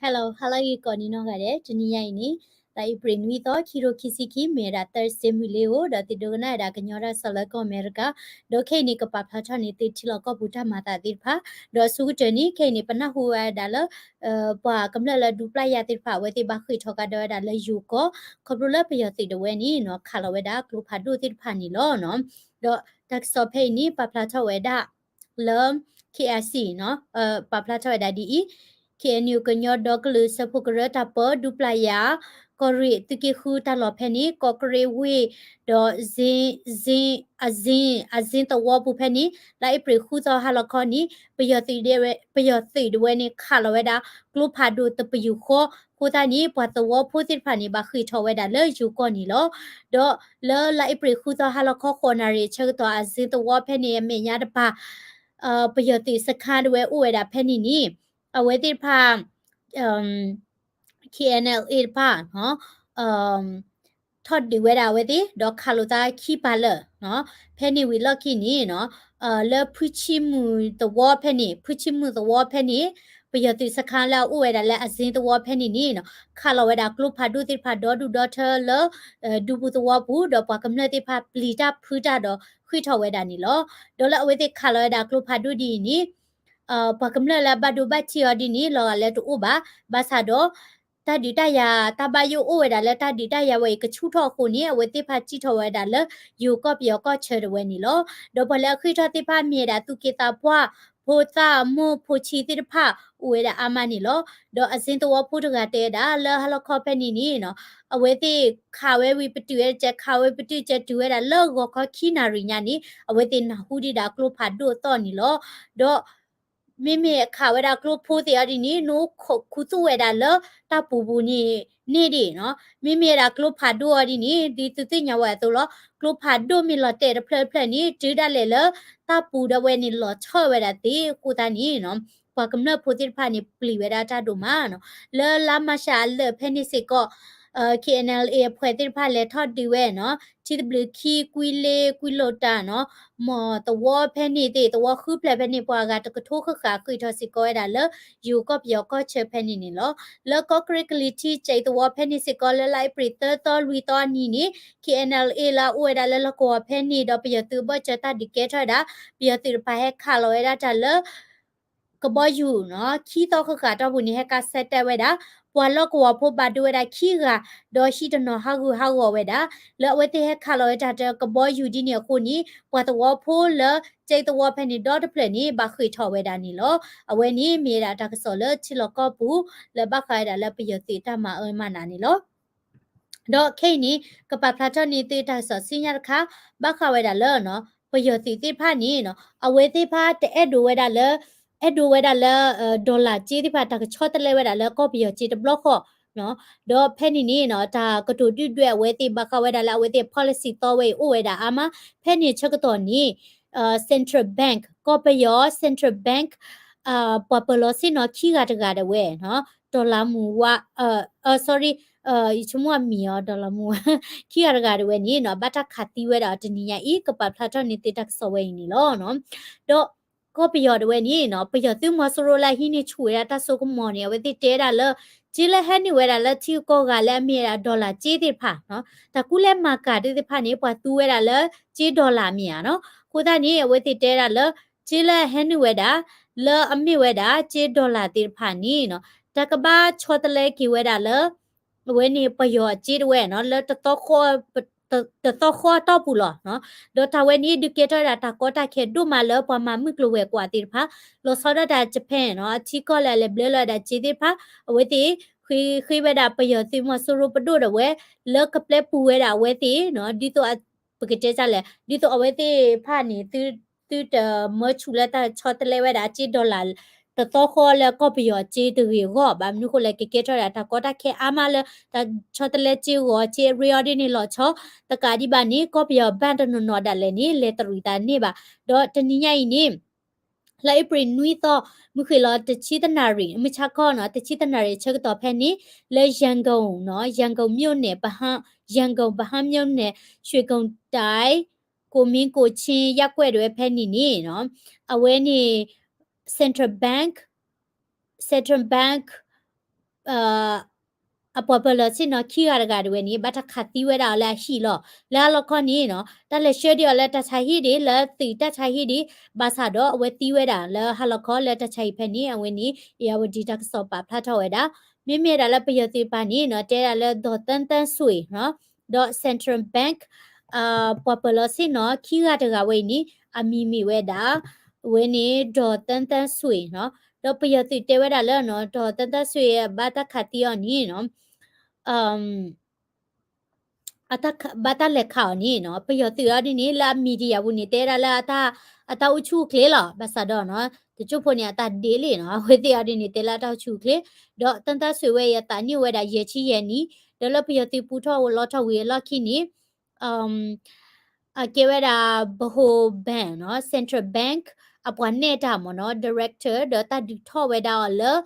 Hello, Connie Nogare, Tuniaini, like bring with all Kiro Kisiki, made a Thursday Muleo, that the Dogana, Dacanora, Salaco America, Doke Nika Papatani, Tiloco Buta Mata Dirpa, Dosu Jenny, Kani Pana, who had dollar, Kamala Duplaya Dirpa, with the Baki Tocado, Dala Yuko, Cobrula Pioti, the Weni, no Calaweda, Clupadu Dirpanilo, no, the Taxopeni, Paplata Weda, Lum, KSC, no, Paplata Weda DE. KNU ကညော့ဒေါကလူစဖုကရတာပဒူပလာယာကောရီတကိခူတာလောဖဲနီကောကရီဝေဒေါ်ဇင်တဝပူဖဲနီလိုက်ပရခူသောဟာလခေါနီပယတိဒေဝပယတိဒဝဲနီခါလဝဲတာကလုဖာဒူတပယူခောကိုတာနီပတဝဖိုတိဖာနီဘခိထောဝဲတာလေယူကောနီလောဒေါ်လေလိုက်ပရခူသောဟာလခေါခေါနာရီချက်တော့အဇင်တဝဖဲနီမေညာတပါပယတိစခါဒဝဲဥဝဲတာဖဲနီနီအဝဲတိဖာKNL 8ပါနော်ထော့ဒီဝဲတာဝဲတိဒေါ်ခါလိုတာခိပါလနော်ဖဲနေဝီလော့ခိနီနော်လေဖူချီမူတဝဖဲနေဖူချီမူတဝဖဲနေပယတိစခါလာဥဝဲတာလဲအစင်းတဝဖဲနေနီနော်ခါလိုဝဲတာကလုဖာဒူတိဖာဒေါ်ဒူဒေါ်ထလဒူဘူးတဝဘူးဒေါ်ပကမနတိဖာပလီတာဖူတာဒေါ်ခွိထော်ဝဲတာနီလောဒေါ်လာဝဲတိခါလိုဝဲတာကလုဖာဒူဒီနီပကမလလာဘဒူဘချီယောဒီနီလောလဲတူဘာဘာသာတော့တဒီတယာတဘယိုအိုဝဲတာလဲတဒီတယာဝဲကချူထော်ခုနီဝဲတိဖာချီထော်ဝဲတာလဲယူကော့ပြောကော့ချဲဝဲနီလောဒေါ်ဘလခိထော်တိဖာမြေတာသူကေတာပွားဖိုတာမိုဖိုချီတိဖာဝဲတာအမနီလောဒေါ်အစင်တော်ဖုတကတဲတာလဲဟလခေါ်ဖဲနီနီနော်အဝဲတိခါဝဲဝီပတူရဲ့ချက်ခါဝဲပတူချက်တူဝဲတာလောကောခီနာရီညာနီအဝဲတိနဟူဒီတာကလုဖာဒိုတော့နီလောဒေါ်မိမိခါဝဲတာကလုဖိုးတရားဒီနီနိုခုသူဝဲတာလောတပူပူနီနေဒီနော်မိမိရာကလုဖာဒိုအဒီနီဒီတတိညာဝဲတော့ကလုဖာဒိုမီလတဲ့ဖလက်ဖလက်နီဂျီဒါလေလတပူဒဝဲနီလောချောဝဲတာတီကိုတာနီနော်ပကမနဖိုတိဖာနီပလီဝဲတာတာဒိုမာနော်လဲလာမရှာလဲဖဲနီစစ်ကောKNLA ဖွဲ့တိဖာလဲထော့ဒီဝဲနော် TW ခီကွီလေကွီလိုတာနော်မောတဝဖဲနေတေတဝခုဖလက်ဖဲနေပွားကတကထိုးခခခွိထောစီကောရတာလယူကော့ပြောကော့ချက်ဖဲနေနေလောလကော့ကရကလီတီကျိတဝဖဲနေစကောလလိုက်ပရီတာတော်ရီတော်နီနီ KNLA လာဝဲတာလကောဖဲနေတော့ပြတူဘချက်တာဒီကဲထတာပြတူဖာဟက်ခါလောရတာလကဘယူနော်ခီတော့ခကတော့ဘူးနေဟက်ကဆက်တက်ဝဲတာပွာလောကဝဖို့ပါတွေ့တာခီကဒေါ်ရှိတနော်ဟာကူဝဲတာလောဝဲတဲ့ခါလောတာတကဘောယူဒီနေခုနီပွာတော့ဖို့လကျိတ်တော့ဖဲနေဒေါ်တပလနီဘာခွေထော်ဝဲတာနီလောအဝဲနီမြေတာတကစောလချီလောကပူလဘခိုင်တာလပယတိတမအမနာနီလောဒေါ်ခိနီကပပလာတနီတေတာဆောစင်ရခါဘခဝဲတာလောနော်ပယတိတိဖာနီနော်အဝဲတိဖာတဲ့ဒိုဝဲတာလောအဲ့ဒိုဝဲတာလဲဒေါ်လာကြေးတိဖာတကချော့တလဲဝဲတာလဲကော့ပီယောကြေးတဘလော့ခော့နော်ဒေါ်ဖဲနီနီနော်ဒါကတူတွွဲ့ဝဲတိဘခဝဲတာလဲဝဲတိ policy တော့ဝဲဥဝဲတာအမဖဲနီချက်ကတော့နီcentral bank ကော့ပီယော central bank popular နော်ခီကတကတဲ့ဝဲနော်ဒေါ်လာမူဝsorry ချမွာမီယောဒေါ်လာမူခီရကရဝဲနီနော်ဘတ်တခတ်တီဝဲတာတနီယာဤကပပလာတော့နီတေတက်ဆောဝဲနီလောနော်တော့ก็ไปยอดเวนี่เนาะไปยอดตึงมาโซโรไลฮินี่ช่วยตาโซก็มอเนี่ยเวติเตดาเลจีละแฮนี่เวดาละที่ก็กาและมีดาดอลลาร์จีติผ่าเนาะแต่กูและมากาติผ่านี่ปว่าตูเวดาละจีดอลลาร์มีอ่ะเนาะกูตานี่เวติเตดาเลจีละแฮนี่เวดาเลอมิเวดาจีดอลลาร์ติผ่านี่เนาะตะกบ้าชอตะเลกีเวดาเลเวนี่ไปยอดจีดเวเนาะเลตะตอคอตะตอคอตอปูหรอเนาะดอทาเวนี่ดูเกตดาตาก็ตาเคดูมาเลปมามึกลเวกว่าติพาโลซอดดาญี่ปุ่นเนาะที่ก็เลยเบลดาจีติพาเวติคือเวดาประโยชน์ที่มาสรุปดูดเวเลิกกับเปลปูเวดาเวติเนาะดิตัวปกติจะเลยดิตัวเวติพานี่ตื้อเมื่อชุเลตาช็อตเลเวดาจีดอลลาร์แต่ต่อข้อแล้วก็ไปยอดจีตัวหัวแบบนี้คนเลยเกตอะไรแต่ก็ถ้าแค่อามาเลยแต่ช็อตเลจีหัวจีเรียดีนี่หล่อชอแต่การที่บ้านนี้ก็ไปยอดบ้านถนนนอดัลเลยนี่เลตรุตานี่บ่ดอตนี้ใหญ่นี่แล้วปรินุยต่อมือคือเราจะชิตนารีมือชักข้อเนาะแต่ชิตนารีเชื่อต่อแผ่นนี้เลยยังกงเนาะยังกงมิวเนี่ยปะฮะยังกงปะฮะมิวเนี่ยช่วยกงได้กูมีกูชิยักเวด้วยแผ่นนี้เนาะเอาไว้นี่central bank a popular sin no ki ga ga de ni ba ta khati we da la shi lo la lo kho ni no ta le share de la ta chai hi de la ti ta chai hi de ba sa do we ti we da la ha lo kho la ta chai phe ni a we ni ya we di ta so pa pha tho we da mi mi da la pe yo ti pa ni no te da la do tan tan sui no do central bank popular sin no ki ga de ga we ni a mi mi we da we ni do tan tan sui no တော့ပယတိတဲဝဲတာလဲနော်တော့တတဆွေရဲ့ဘာတခတ်တီယောနီနော်အတဘာတလက်ခေါနီနော်ပယတိရဒီနီလာမီဒီယာဘူးနေတဲရလာအတအချုခလေလာဘဆာတော့နော်တချို့ဖို့နေအတဒေးလေနော်ဝေတရဒီနေတဲလာတော့ချုခလေတော့တန်တဆွေဝဲရတာညဝဲတာရေချီရဲ့နီဒေလပယတိပူထောလောထဝေလခိနီကေဝဲတာဘဟိုဘန်နော် Central Bank အပွားနေတာမနော် Director ဒေါ်တာဒီထောဝဲတာလော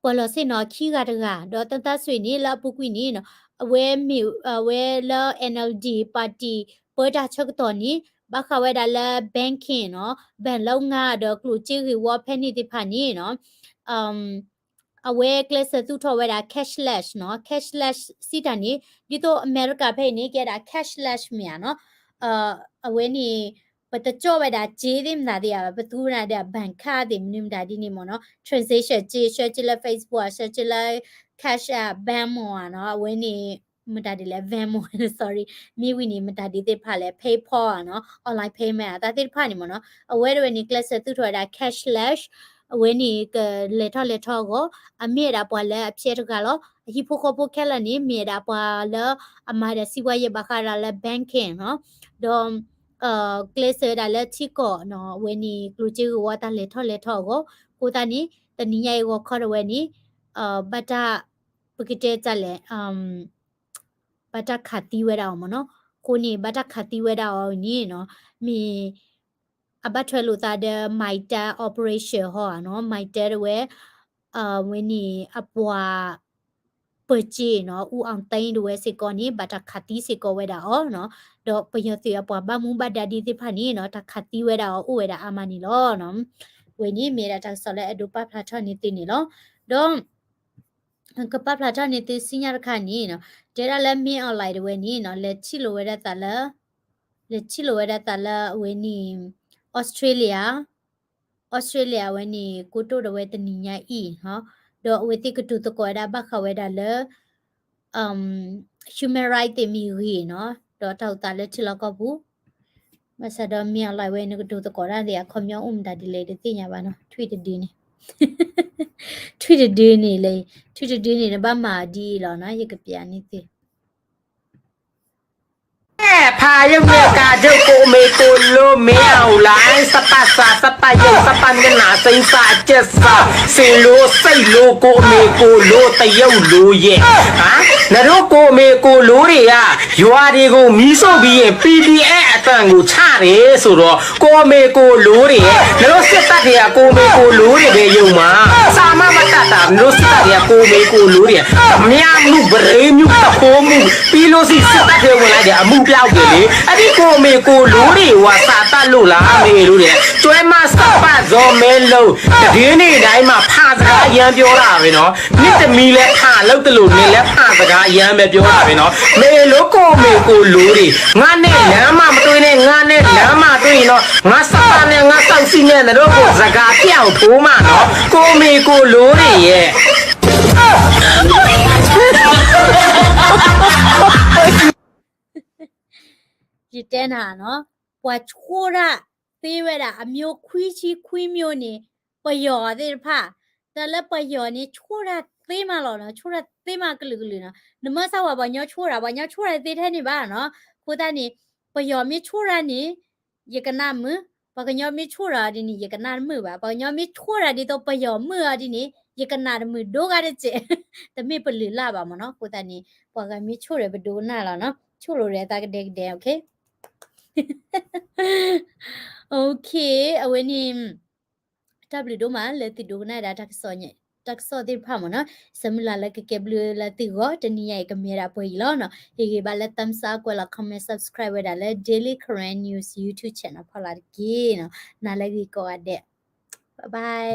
ပေါ်လစင်နော်ခီကတကဒေါ်တန်တဆွေနီလာပုကွီနီနော်အဝဲမီအဝဲလာ NLD ပါတီပေါ်တာချက်တော်နီဘခဝဲတာလာ banking နော်ဘန်လုံငါဒေါ်ကလူချီရီဝဖဲနီတိဖာနီနော်အဝဲကလစတူထောဝဲတာ cashless နော် cashless စီတန်နီဒီတော့အမေရိကဖဲနီကဲတာ cashless မြန်နော်အဝဲနီပတကြောဝဲတာဂျေးတင်လာတဲ့ဘသူနာတဲ့ဘန်ခါတဲ့မြင်တာဒီနေမနော် transaction ဂျေး share ချလာ Facebook share ချလာ cash app ဘန်မောနော်အဝဲနီမတာဒီလဲ van မော sorry မိဝီနီမတာဒီတဲ့ဖာလဲ PayPal နော် online payment တာတဲ့ဖာနေမနော်အဝဲတွေနီ class တူထောတာ cashless အဝဲနီကလေထောကိုအမေတာပွာလဲအဖြစ်တကလောဟိဖိုခိုခဲလနီမြေတာပွာလဲအမာတဲ့စီဝါရဘခါလာလဲ banking နော်တော့ကလစဒါလက်ချီကောနော်ဝဲနီကလူချီဝါတာလေထောကိုကိုတာနီတနီရိုင်ကိုခေါ်ဝဲနီဘတာပကတဲ့ကြလဲဘတာခတ်တီဝဲတာမနော်ကိုနီဘတာခတ်တီဝဲတာနီနော်မီအဘတ်ထွဲလို့တာတဲ့မိုက်တာ operation ဟောနော်မိုက်တာဝဲဝဲနီအပွားပချေနော်ဦးအောင်သိန်းတို့ဝဲစေကောနီဘတာခတ်တီစေကောဝဲတာဩနော်တော့ပယတိအပွားဘမူဘဒါဒီတိဖာနီနော်တခတ်တီဝဲတာဩဝဲတာအာမနီလောနော်ဝဲနီမေတာတဆော်လဲအဒိုပပလာထနီတင်နီလောတော့ကပပလာထနီတစညာခါနီနော်ဒေရလဲမင်းအွန်လိုင်းဝဲနီနော်လက်ချီလိုဝဲတာတလာဝဲနီဩစတြေးလျဝဲနီကိုတိုဒဝဲတနီညာဤနော်တော့ဝဲတိကတူတကွာဒါဘခဝဲဒါလဲhuman right တေမီရီနော်တော့ထောက်တာလဲချီလောက်ဘူးမဆဒမီအလိုက်ဝဲနကတူတကွာဒါတဲ့ခွန်မြောင်းဦးဒါဒီလေတသိညာပါနော်ထွေတဒီနေလေဘာမာဒီလောနော်ရကပြာနေတိพายังเมียกาเจ้าโกเมโกโลเมียวหลายสปาสาสปายงสปันกันหนาสิสาเจสาสิโลไซโลโกเมโกโลตะเยาโลเย่ฮะนะรู้โกเมโกโลတွေอ่ะရွာတွေကိုမီးစုပ်ပြီးရင် PDF အတန်ကိုချတယ်ဆိုတော့ကိုเมโกโลတွေရဲ့တို့စစ်တပ်တွေကကိုเมโกโลတွေပဲယုံမှာစာမမတတ်တာတို့စစ်တပ်တွေကကိုเมโกโลတွေအများမှုဗရေမှုတခိုးမှုပြီးလို့စစ်တပ်တွေဝင်လိုက်တယ်အမှုပြောက်တယ်လေအဲ့ဒီကိုเมโกโลတွေဝါစာတတ်လို့လားမေလို့တဲ့ကျွဲမစပတ်ဇော်မဲလုံးတည်င်းနေတိုင်းမှာဖာစကားအရန်ပြောတာပဲနော်နှစ်သမီးလဲဖာလောက်တယ်လို့နေလဲဖာစကားအရန်ပဲပြောတာပဲနော်မေလို့ကိုเมโกโลတွေငါနဲ့လမ်းမမတွေ့နဲ့ငါနဲ့လမ်းမတွေ့ရင်တော့ငါစပတ်နဲ့ငါစောက်စီနဲ့တို့ကိုစကားပြောက်ထိုးမှနော်ကိုเมโกโลတွေရဲ့ဒီတဲနာနော်ပွားချိုးရသေးဝဲတာအမျိုးခွီးချီခွီးမျိုးနေပယော်တဲ့ဖာတလည်းပယော်နေချိုးရသေးမလို့နော်ချိုးရသေးမကလူနော်နမဆောက်ဘာညောချိုးရသေးတဲ့နေပါနော်ကိုတနေပယော်မချိုးရနေရကနာမပကညောမချိုးရဒီနေရကနာမပါပကညောမချိုးရဒီတော့ပယော်မဒီနေရကနာမဒိုကရတဲ့တမေပလီလာပါမနော်ကိုတနေပကမချိုးရဘဒိုနာလားနော်ချိုးလို့ရတာတဲ့โอเคโอเคအဝင်းနီw တို့မှာလက်တီဒိုနာဒါတက်ဆောညတက်ဆောတိဖာမနော်စမလာလကကေဘလလက်တီကိုတနီရိုက်ကမေရာပွေလောနော်ဟေဂေဘာလက်တမ်စာကွာလာ comment subscribe ဒါလက် daily current news youtube channel ဖလာကေနော်နာလည်းဒီကိုအတဲ့ bye bye